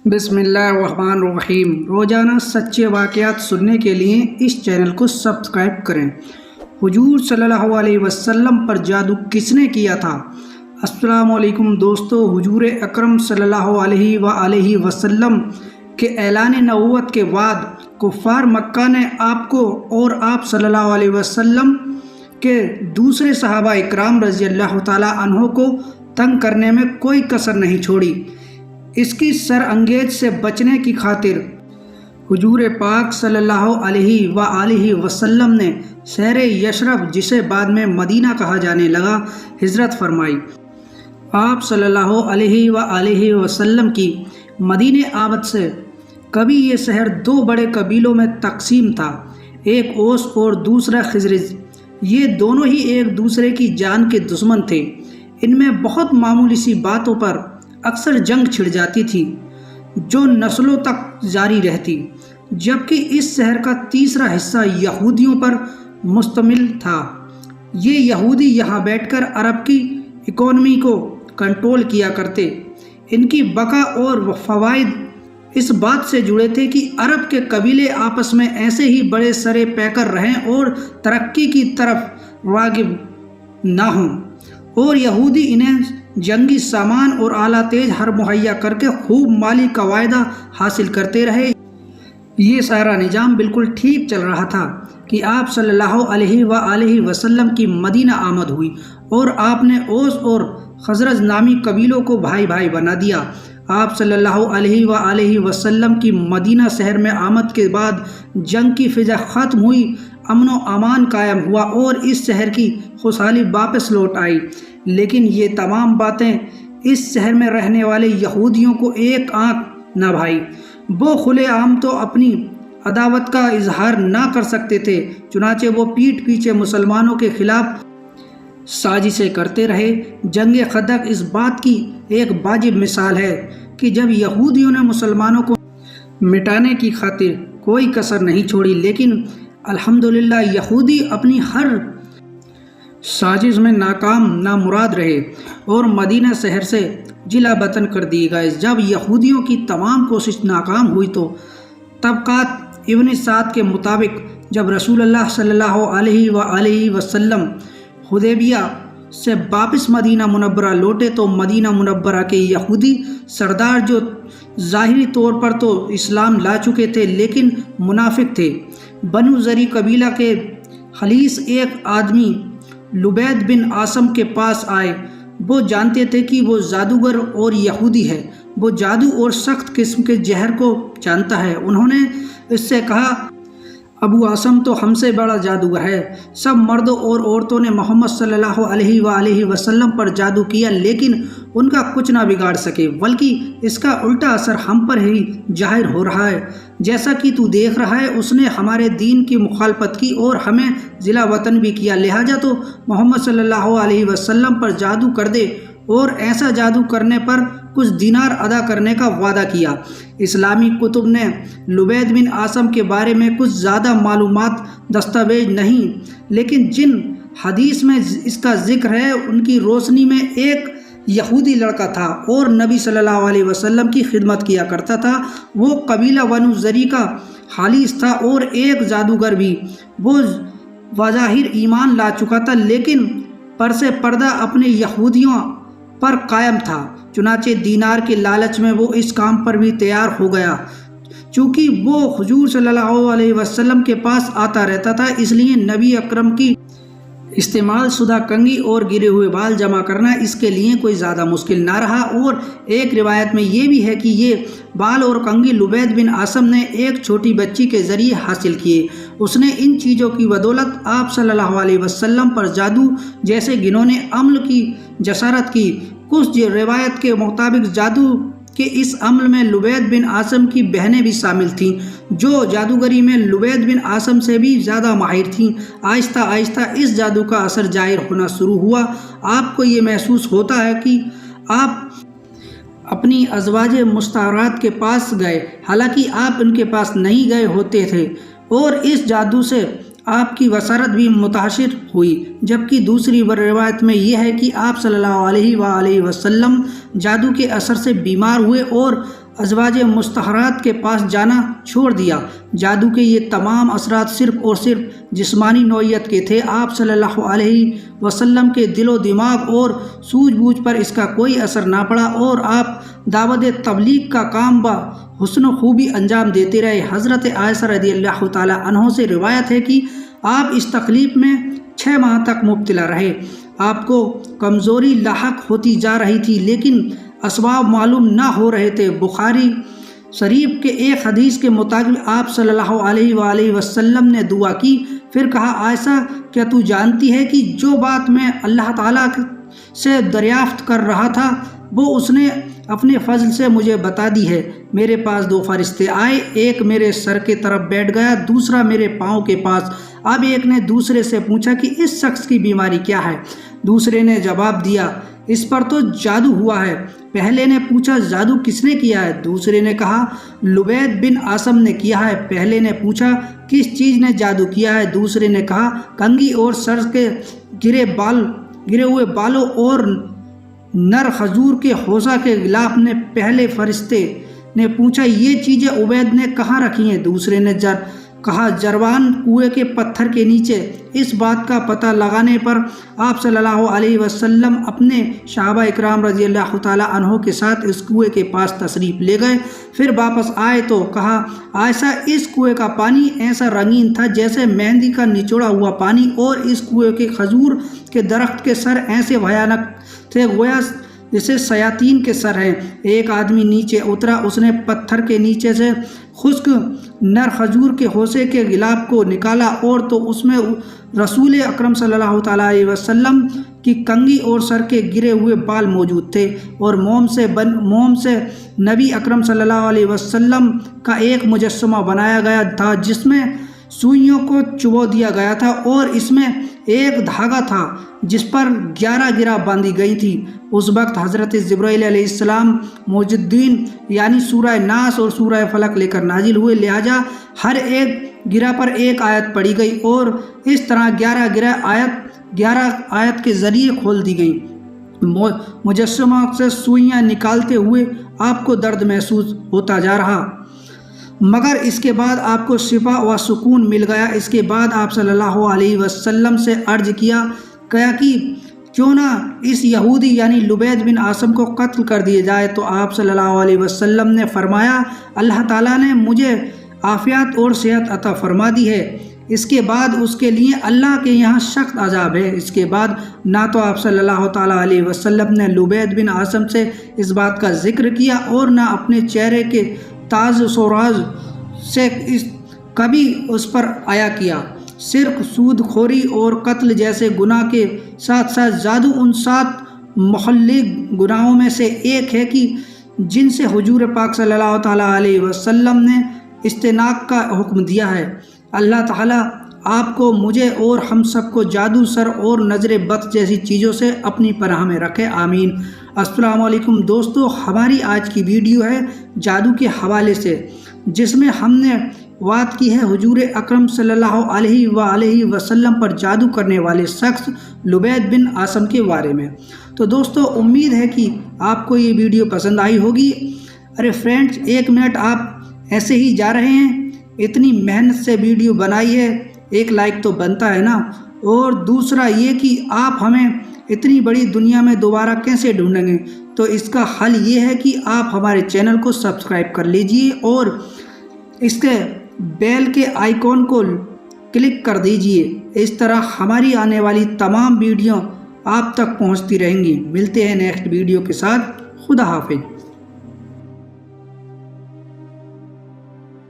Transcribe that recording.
بسم اللہ الرحمن الرحیم۔ روزانہ سچے واقعات سننے کے لیے اس چینل کو سبسکرائب کریں۔ حضور صلی اللہ علیہ وسلم پر جادو کس نے کیا تھا؟ السلام علیکم دوستو، حضور اکرم صلی اللہ علیہ وآلہ وسلم کے اعلان نبوت کے بعد کفار مکہ نے آپ کو اور آپ صلی اللہ علیہ وسلم کے دوسرے صحابہ اکرام رضی اللہ تعالیٰ عنہ کو تنگ کرنے میں کوئی کسر نہیں چھوڑی۔ اس کی سر انگیز سے بچنے کی خاطر حضور پاک صلی اللہ علیہ وآلہ وسلم نے شہر یثرب، جسے بعد میں مدینہ کہا جانے لگا، ہجرت فرمائی۔ آپ صلی اللہ علیہ وآلہ وسلم کی مدینہ آمد سے کبھی یہ شہر دو بڑے قبیلوں میں تقسیم تھا، ایک اوس اور دوسرا خزرج۔ یہ دونوں ہی ایک دوسرے کی جان کے دشمن تھے۔ ان میں بہت معمولی سی باتوں پر اکثر جنگ چھڑ جاتی تھی جو نسلوں تک جاری رہتی، جبکہ اس شہر کا تیسرا حصہ یہودیوں پر مشتمل تھا۔ یہ یہودی یہاں بیٹھ کر عرب کی اکانومی کو کنٹرول کیا کرتے۔ ان کی بقا اور فوائد اس بات سے جڑے تھے کہ عرب کے قبیلے آپس میں ایسے ہی بڑے سرے پیکر رہیں اور ترقی کی طرف راغب نہ ہوں، اور یہودی انہیں جنگی سامان اور اعلیٰ تیز ہر مہیا کر کے خوب مالی فائدہ حاصل کرتے رہے۔ یہ سارا نظام بالکل ٹھیک چل رہا تھا کہ آپ صلی اللہ علیہ وآلہ وسلم کی مدینہ آمد ہوئی اور آپ نے اوس اور خزرج نامی قبیلوں کو بھائی بھائی بنا دیا۔ آپ صلی اللہ علیہ وآلہ وسلم کی مدینہ شہر میں آمد کے بعد جنگ کی فضا ختم ہوئی، امن و امان قائم ہوا اور اس شہر کی خوشحالی واپس لوٹ آئی۔ لیکن یہ تمام باتیں اس شہر میں رہنے والے یہودیوں کو ایک آنکھ نہ بھائی۔ وہ کھلے عام تو اپنی عداوت کا اظہار نہ کر سکتے تھے، چنانچہ وہ پیٹھ پیچھے مسلمانوں کے خلاف سازشیں کرتے رہے۔ جنگ خندق اس بات کی ایک واجب مثال ہے کہ جب یہودیوں نے مسلمانوں کو مٹانے کی خاطر کوئی کسر نہیں چھوڑی، لیکن الحمدللہ یہودی اپنی ہر سازش میں ناکام نامراد رہے اور مدینہ شہر سے جلا وطن کر دیے گئے۔ جب یہودیوں کی تمام کوشش ناکام ہوئی تو طبقات ابن سعد کے مطابق جب رسول اللہ صلی اللہ علیہ وآلہ وسلم حدیبیہ سے واپس مدینہ منورہ لوٹے تو مدینہ منورہ کے یہودی سردار، جو ظاہری طور پر تو اسلام لا چکے تھے لیکن منافق تھے، بنو زری قبیلہ کے خلیص ایک آدمی لبید بن عاصم کے پاس آئے۔ وہ جانتے تھے کہ وہ جادوگر اور یہودی ہے، وہ جادو اور سخت قسم کے زہر کو جانتا ہے۔ انہوں نے اس سے کہا، ابو عاصم تو ہم سے بڑا جادوگر ہے۔ سب مردوں اور عورتوں نے محمد صلی اللہ علیہ وآلہ وسلم پر جادو کیا لیکن ان کا کچھ نہ بگاڑ سکے، بلکہ اس کا الٹا اثر ہم پر ہی ظاہر ہو رہا ہے۔ جیسا کہ تو دیکھ رہا ہے، اس نے ہمارے دین کی مخالفت کی اور ہمیں ضلع وطن بھی کیا، لہٰذا تو محمد صلی اللہ علیہ وسلم پر جادو کر دے، اور ایسا جادو کرنے پر کچھ دینار ادا کرنے کا وعدہ کیا۔ اسلامی کتب نے لبید بن عاصم کے بارے میں کچھ زیادہ معلومات دستاویز نہیں، لیکن جن حدیث میں اس کا ذکر ہے ان کی روشنی میں ایک یہودی لڑکا تھا اور نبی صلی اللہ علیہ وسلم کی خدمت کیا کرتا تھا۔ وہ قبیلہ بنو زری کا خالص تھا اور ایک جادوگر بھی۔ وہ بظاہر ایمان لا چکا تھا لیکن پر سے پردہ اپنے یہودیوں پر قائم تھا، چنانچہ دینار کے لالچ میں وہ اس کام پر بھی تیار ہو گیا۔ چونکہ وہ حضور صلی اللہ علیہ وسلم کے پاس آتا رہتا تھا، اس لیے نبی اکرم کی استعمال شدہ کنگھی اور گرے ہوئے بال جمع کرنا اس کے لیے کوئی زیادہ مشکل نہ رہا۔ اور ایک روایت میں یہ بھی ہے کہ یہ بال اور کنگھی لبید بن عاصم نے ایک چھوٹی بچی کے ذریعے حاصل کیے۔ اس نے ان چیزوں کی بدولت آپ صلی اللہ علیہ وسلم پر جادو جیسے گھنونے عمل کی جسارت کی۔ کچھ روایت کے مطابق جادو کہ اس عمل میں لبید بن عاصم کی بہنیں بھی شامل تھیں، جو جادوگری میں لبید بن عاصم سے بھی زیادہ ماہر تھیں۔ آہستہ آہستہ اس جادو کا اثر ظاہر ہونا شروع ہوا۔ آپ کو یہ محسوس ہوتا ہے کہ آپ اپنی ازواج مستعارات کے پاس گئے، حالانکہ آپ ان کے پاس نہیں گئے ہوتے تھے، اور اس جادو سے آپ کی بصارت بھی متاثر ہوئی۔ جبکہ دوسری روایت میں یہ ہے کہ آپ صلی اللہ علیہ وآلہ وسلم جادو کے اثر سے بیمار ہوئے اور ازواج مستحرات کے پاس جانا چھوڑ دیا۔ جادو کے یہ تمام اثرات صرف اور صرف جسمانی نوعیت کے تھے۔ آپ صلی اللہ علیہ وسلم کے دل و دماغ اور سوجھ بوجھ پر اس کا کوئی اثر نہ پڑا اور آپ دعوت تبلیغ کا کام با حسن و خوبی انجام دیتے رہے۔ حضرت عائشہ رضی اللہ تعالی عنہ سے روایت ہے کہ آپ اس تکلیف میں 6 ماہ تک مبتلا رہے۔ آپ کو کمزوری لاحق ہوتی جا رہی تھی لیکن اسباب معلوم نہ ہو رہے تھے۔ بخاری شریف کے ایک حدیث کے مطابق آپ صلی اللہ علیہ وآلہ وسلم نے دعا کی، پھر کہا عائشہ کیا تو جانتی ہے کہ جو بات میں اللہ تعالیٰ سے دریافت کر رہا تھا وہ اس نے اپنے فضل سے مجھے بتا دی ہے۔ میرے پاس 2 فرشتے آئے، ایک میرے سر کے طرف بیٹھ گیا، دوسرا میرے پاؤں کے پاس۔ اب ایک نے دوسرے سے پوچھا کہ اس شخص کی بیماری کیا ہے؟ دوسرے نے جواب دیا اس پر تو جادو ہوا ہے۔ پہلے نے پوچھا جادو کس نے کیا ہے؟ دوسرے نے کہا لبید بن عاصم نے کیا ہے۔ پہلے نے پوچھا کس چیز نے جادو کیا ہے؟ دوسرے نے کہا کنگھی اور سر کے گرے ہوئے بالوں اور نر خجور کے ہوسا کے غلاف نے۔ پہلے فرشتے نے پوچھا یہ چیزیں عبید نے کہاں رکھی ہیں؟ دوسرے نے کہا جروان کنویں کے پتھر کے نیچے۔ اس بات کا پتہ لگانے پر آپ صلی اللہ علیہ وسلم اپنے صحابہ اکرام رضی اللہ تعالی عنہ کے ساتھ اس کنویں کے پاس تشریف لے گئے۔ پھر واپس آئے تو کہا عائشہ اس کنویں کا پانی ایسا رنگین تھا جیسے مہندی کا نچوڑا ہوا پانی، اور اس کنویں کے کھجور کے درخت کے سر ایسے بھیانک تھے گویا جیسے شیاطین کے سر ہیں۔ ایک آدمی نیچے اترا، اس نے پتھر کے نیچے سے خشک نر خجور کے ہوسے کے غلاف کو نکالا اور تو اس میں رسول اکرم صلی اللہ تعالیٰ علیہ وسلم کی کنگھی اور سر کے گرے ہوئے بال موجود تھے، اور موم سے نبی اکرم صلی اللہ علیہ وسلم کا ایک مجسمہ بنایا گیا تھا جس میں سوئیوں کو چبو دیا گیا تھا، اور اس میں ایک دھاگا تھا جس پر 11 گرہ باندھی گئی تھی۔ اس وقت حضرت جبرائیل علیہ السلام موجودین یعنی سورہ ناس اور سورہ فلق لے کر نازل ہوئے، لہٰذا ہر ایک گرہ پر ایک آیت پڑھی گئی اور اس طرح 11 آیت کے ذریعے کھول دی گئی۔ مجسمہ سے سوئیاں نکالتے ہوئے آپ کو درد محسوس ہوتا جا رہا، مگر اس کے بعد آپ کو شفا و سکون مل گیا۔ اس کے بعد آپ صلی اللہ علیہ وسلم سے عرض کیا کہ کیوں نہ اس یہودی یعنی لبید بن عاصم کو قتل کر دیا جائے، تو آپ صلی اللہ علیہ وسلم نے فرمایا اللہ تعالیٰ نے مجھے عافیت اور صحت عطا فرما دی ہے، اس کے بعد اس کے لیے اللہ کے یہاں سخت عذاب ہے۔ اس کے بعد نہ تو آپ صلی اللہ تعالیٰ علیہ وسلم نے لبید بن عاصم سے اس بات کا ذکر کیا اور نہ اپنے چہرے کے تاج و سوراج سے کبھی اس پر آیا کیا۔ صرف سود خوری اور قتل جیسے گناہ کے ساتھ ساتھ جادو ان 7 مخلق گناہوں میں سے ایک ہے کہ جن سے حضور پاک صلی اللہ تعالیٰ علیہ وسلم نے اجتناب کا حکم دیا ہے۔ اللہ تعالیٰ آپ کو، مجھے اور ہم سب کو جادو، سر اور نظر بد جیسی چیزوں سے اپنی پناہ میں رکھے، آمین۔ السلام علیکم دوستو، ہماری آج کی ویڈیو ہے جادو کے حوالے سے، جس میں ہم نے بات کی ہے حضور اکرم صلی اللہ علیہ وآلہ وسلم پر جادو کرنے والے شخص لبید بن عاصم کے بارے میں۔ تو دوستو امید ہے کہ آپ کو یہ ویڈیو پسند آئی ہوگی۔ ارے فرینڈز، 1 منٹ آپ ایسے ہی جا رہے ہیں، اتنی محنت سے ویڈیو بنائی ہے، 1 لائک تو بنتا ہے نا۔ اور دوسرا یہ کہ آپ ہمیں اتنی بڑی دنیا میں دوبارہ کیسے ڈھونڈیں گے، تو اس کا حل یہ ہے کہ آپ ہمارے چینل کو سبسکرائب کر لیجئے اور اس کے بیل کے آئیکن کو کلک کر دیجئے۔ اس طرح ہماری آنے والی تمام ویڈیو آپ تک پہنچتی رہیں گی۔ ملتے ہیں نیکسٹ ویڈیو کے ساتھ۔ خدا حافظ۔